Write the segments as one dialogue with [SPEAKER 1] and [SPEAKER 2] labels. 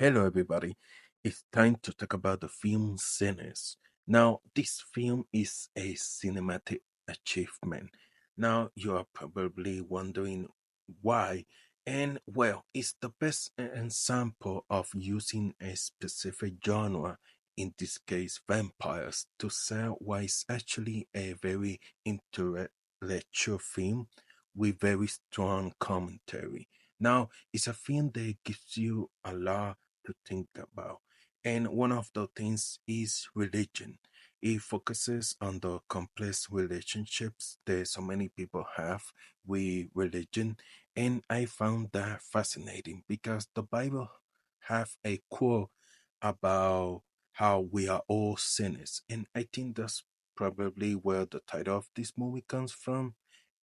[SPEAKER 1] Hello, everybody. It's time to talk about the film Sinners. Now, this film is a cinematic achievement. Now, you are probably wondering why. And well, it's the best example of using a specific genre, in this case, vampires, to sell why it's actually a very intellectual film with very strong commentary. Now, it's a film that gives you a lot to think about. And one of the things is religion. It focuses on the complex relationships that so many people have with religion. And I found that fascinating because the Bible have a quote about how we are all sinners. And I think that's probably where the title of this movie comes from.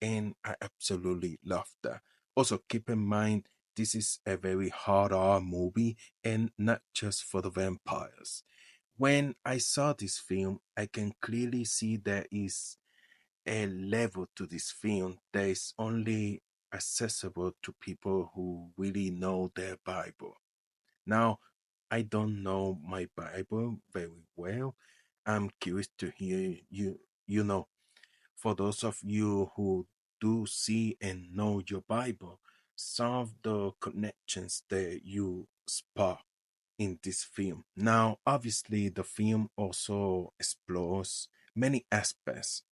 [SPEAKER 1] And I absolutely love that. Also, keep in mind, this is a very hard R movie and not just for the vampires. When I saw this film, I can clearly see there is a level to this film that is only accessible to people who really know their Bible. Now, I don't know my Bible very well. I'm curious to hear you. For those of you who do see and know your Bible, some of the connections that you spot in this film. Now, obviously, the film also explores many aspects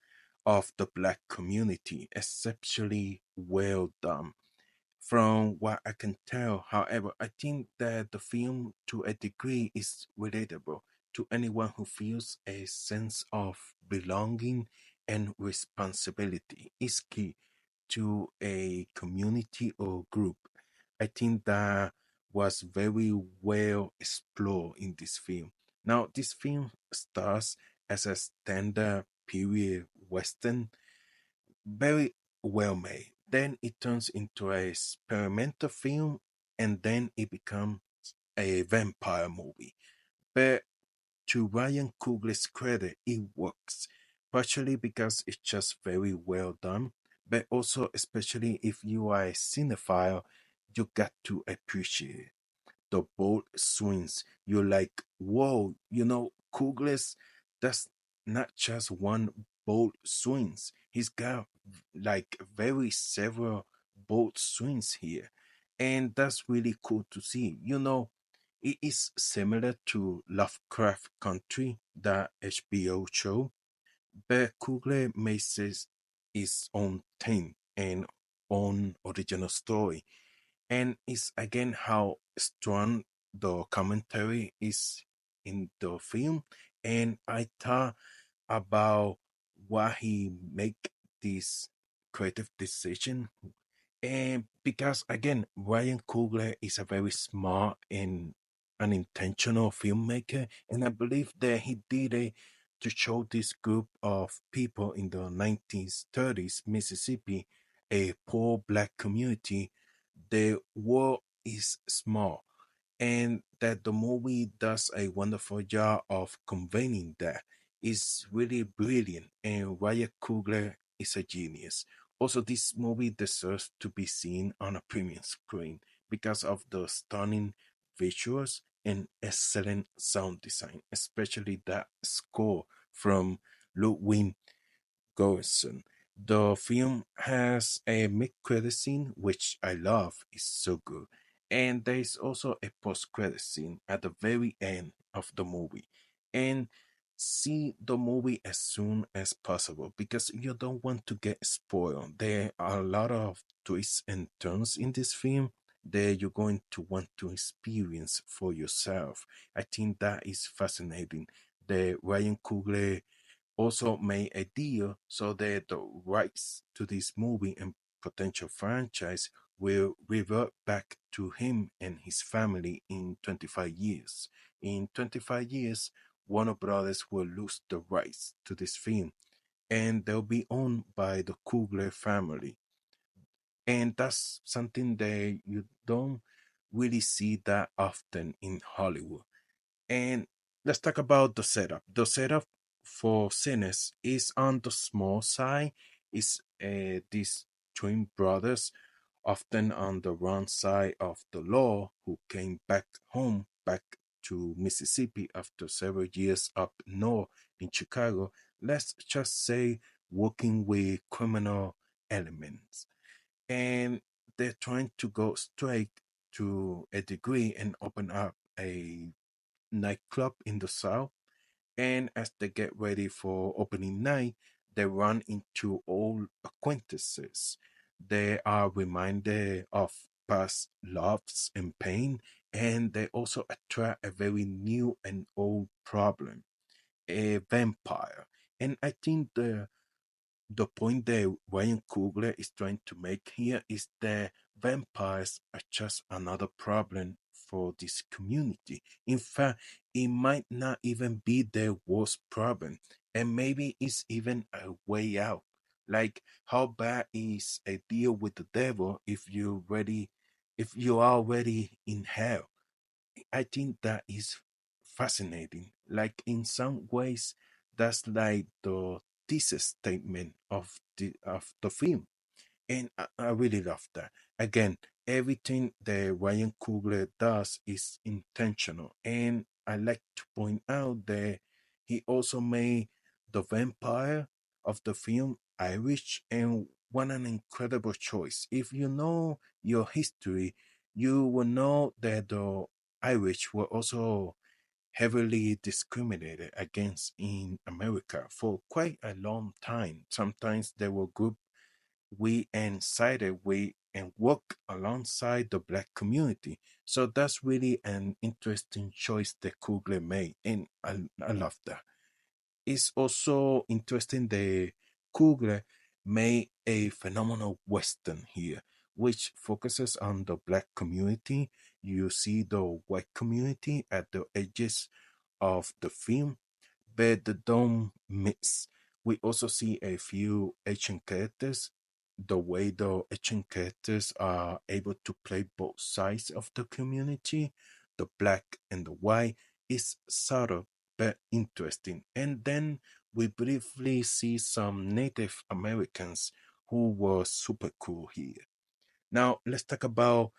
[SPEAKER 1] of the Black community, exceptionally well done. From what I can tell, however, I think that the film, to a degree, is relatable to anyone who feels a sense of belonging and responsibility is key to a community or group. I think that was very well explored in this film. Now, this film starts as a standard period western, very well made. Then it turns into a experimental film, and then it becomes a vampire movie. But to Ryan Coogler's credit, it works, partially because it's just very well done, but also, especially if you are a cinephile, you got to appreciate the bold swings. You're like, whoa, Coogler's, that's not just one bold swings. He's got like very several bold swings here. And that's really cool to see. It is similar to Lovecraft Country, the HBO show, but Coogler makes his own thing and own original story. And it's again how strong the commentary is in the film. And I thought about why he make this creative decision. And because again, Ryan Coogler is a very smart and an intentional filmmaker, and I believe that he did it to show this group of people in the 1930s Mississippi, a poor black community. The world is small, and that the movie does a wonderful job of conveying that. Is really brilliant, and Ryan Coogler is a genius. Also, this movie deserves to be seen on a premium screen because of the stunning visuals and excellent sound design, especially that score from Ludwig Göransson. The film has a mid-credit scene, which I love. It's so good. And there is also a post-credit scene at the very end of the movie. And see the movie as soon as possible because you don't want to get spoiled. There are a lot of twists and turns in this film that you're going to want to experience for yourself. I think that is fascinating. The Ryan Coogler also made a deal so that the rights to this movie and potential franchise will revert back to him and his family in 25 years. In 25 years, Warner Brothers will lose the rights to this film and they'll be owned by the Coogler family. And that's something that you don't really see that often in Hollywood. And let's talk about the setup. The setup for Sinners is on the small side. It's these twin brothers, often on the wrong side of the law, who came back home back to Mississippi after several years up north in Chicago, let's just say working with criminal elements. And they're trying to go straight to a degree and open up a nightclub in the South. And as they get ready for opening night, they run into old acquaintances. They are reminded of past loves and pain, and they also attract a very new and old problem, a vampire. And I think the point that Ryan Coogler is trying to make here is that vampires are just another problem for this community. In fact, it might not even be their worst problem, and maybe it's even a way out. Like, how bad is a deal with the devil if you are already in hell? I think that is fascinating. Like in some ways, that's like the thesis statement of the film, and I really love that. Again, everything that Ryan Coogler does is intentional, and I like to point out that he also made the vampire of the film Irish, and what an incredible choice. If you know your history, you will know that the Irish were also heavily discriminated against in America for quite a long time. Sometimes they were grouped we and sided with and work alongside the black community. So that's really an interesting choice that Kugler made, and I love that. It's also interesting that Kugler made a phenomenal western here, which focuses on the black community. You see the white community at the edges of the film, but the don't mix. We also see a few Asian characters. The way the Asian characters are able to play both sides of the community, the black and the white, is subtle but interesting. And then we briefly see some Native Americans who were super cool here. Now let's talk about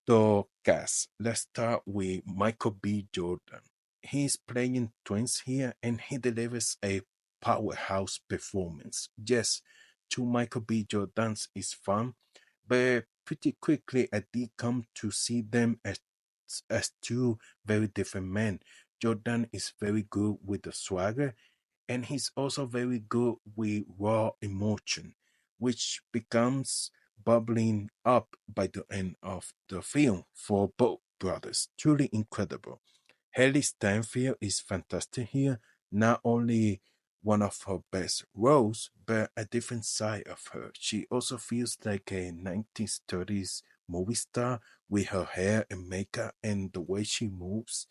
[SPEAKER 1] the cast. Let's start with Michael B. Jordan. He's playing twins here and he delivers a powerhouse performance. Yes, two Michael B. Jordans is fun, but pretty quickly I did come to see them as two very different men. Jordan is very good with the swagger, and he's also very good with raw emotion, which becomes bubbling up by the end of the film for both brothers. Truly incredible. Hailee Steinfeld is fantastic here, not only one of her best roles, but a different side of her. She also feels like a 1930s movie star with her hair and makeup and the way she moves.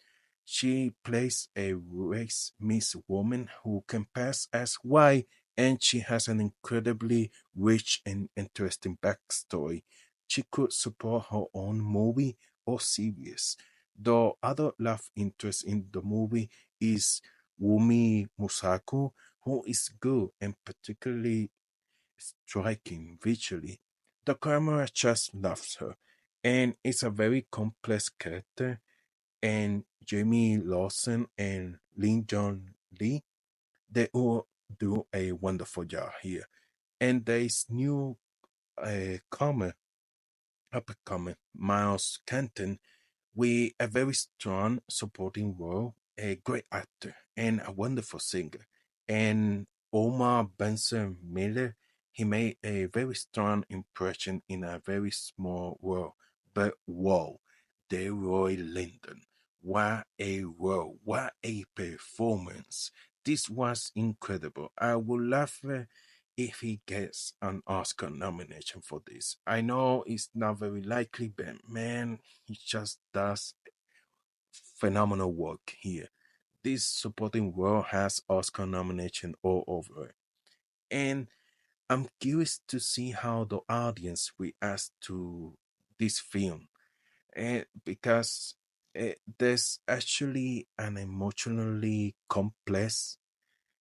[SPEAKER 1] She plays a race Miss woman who can pass as white, and she has an incredibly rich and interesting backstory. She could support her own movie or series. The other love interest in the movie is Wumi Musako, who is good and particularly striking visually. The camera just loves her, and it's a very complex character. And Jamie Lawson and Lin John Lee, they all do a wonderful job here. And there's new comer, up and coming, Miles Canton, with a very strong supporting role, a great actor, and a wonderful singer. And Omar Benson Miller, he made a very strong impression in a very small role. But whoa, Delroy Linden, what a role, what a performance. This was incredible. I would love if he gets an Oscar nomination for this. I know it's not very likely, but man, he just does phenomenal work here. This supporting role has Oscar nomination all over it. And I'm curious to see how the audience reacts to this film. Because there's actually an emotionally complex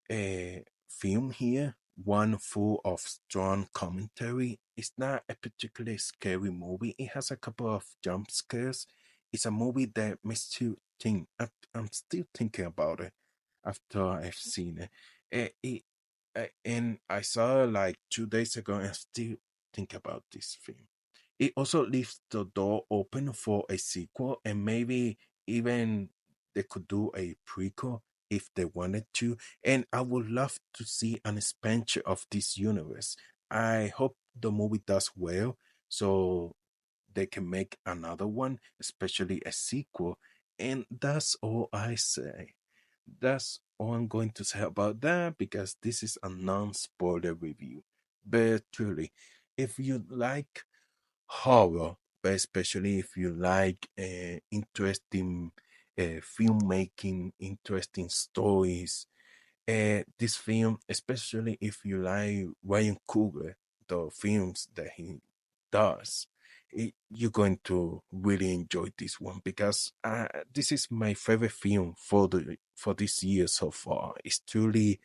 [SPEAKER 1] film here, one full of strong commentary. It's not a particularly scary movie. It has a couple of jump scares. It's a movie that makes you I'm still thinking about it after I've seen it. And I saw it like 2 days ago, and I still think about this film. It also leaves the door open for a sequel, and maybe even they could do a prequel if they wanted to. And I would love to see an expansion of this universe. I hope the movie does well, so they can make another one, especially a sequel. And that's all I say. That's all I'm going to say about that because this is a non spoiler review. But truly, if you like horror, but especially if you like interesting filmmaking, interesting stories, this film, especially if you like Ryan Coogler, the films that he does, you're going to really enjoy this one because this is my favorite film for this year so far. It's truly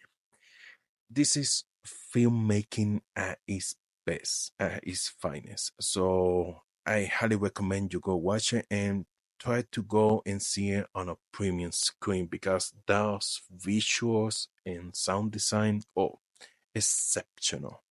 [SPEAKER 1] this is filmmaking at its best, at its finest. So I highly recommend you go watch it and try to go and see it on a premium screen because those visuals and sound design are exceptional.